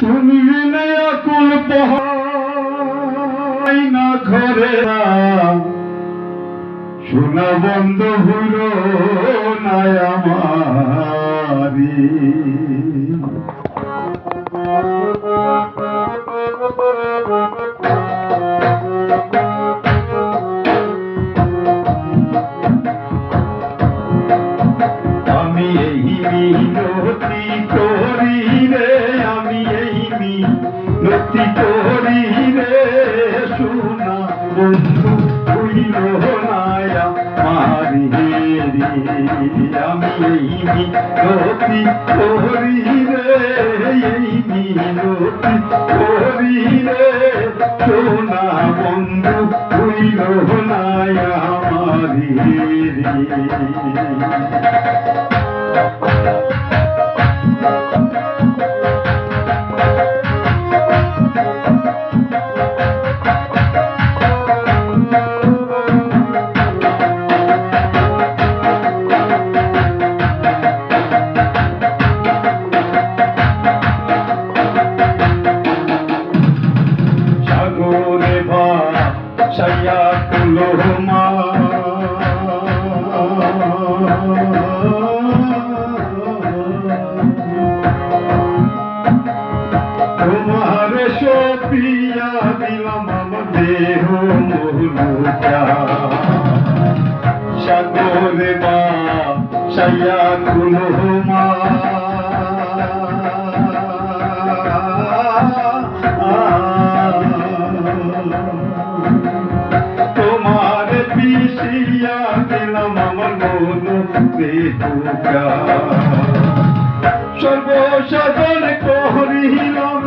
তুমি বিনে আকুল পাই না ঘরে সোনা বন্ধ হলো না আমারি আমি এই মিনতি করি রে আমি এই মিনতি করি রে সোনা বন্ধু হইল না আমারি আমি এই মিনতি করি রে এই মিনতি করি রে সোনা বন্ধু হইল না আমারি সাগরে ভাসাইয়া কুলমা তোমারে সপিয়া দিলাম আমার দেহ মহুলুটা সাগরে ভাসাইয়া কুলমা তোমার পিছিয়া দিলাম আমার মন বেহুকা সর্বসাধন করিলাম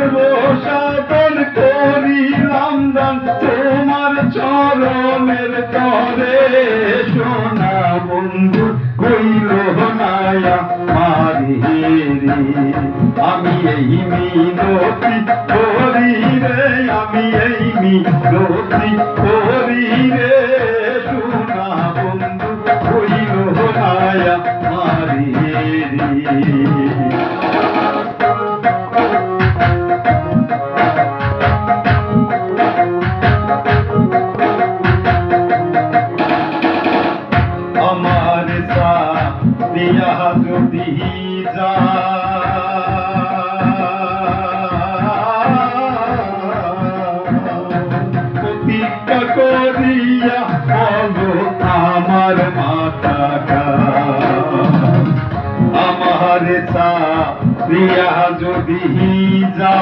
সর্বসাধন করিলাম দান তোমার চরণের তরে সোনা বন্ধু কইল নায়া মারি আমি এই মিনতি করি রে আমি এই মিনতি করি রে সোনা বন্ধু কইল নায়া মারি আমার দিয়া যদি যা প্রতিজ্ঞা করিয়া বলো আমার মাথাটা আমার দিয়া যদি যা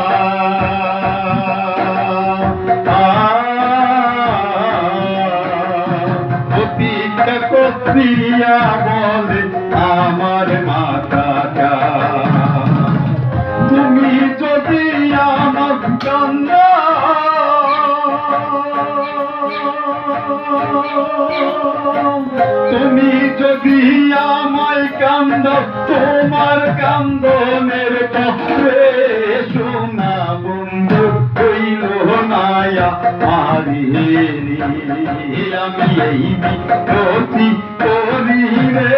প্রতিজ্ঞা করিয়া বলে আমার মাথাটা তুমি যদি আমার কান্না তুমি যদি আমায় কান্দ তোমার কান্দনের পরে সোনা বন্ধু হইল নায়া মারি আমি এই মিনতি করি রে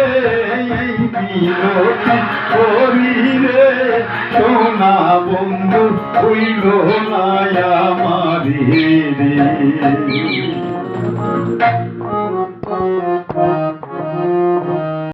এই মিনতি করি রে সোনা বন্ধু হইল নায়া মারি রে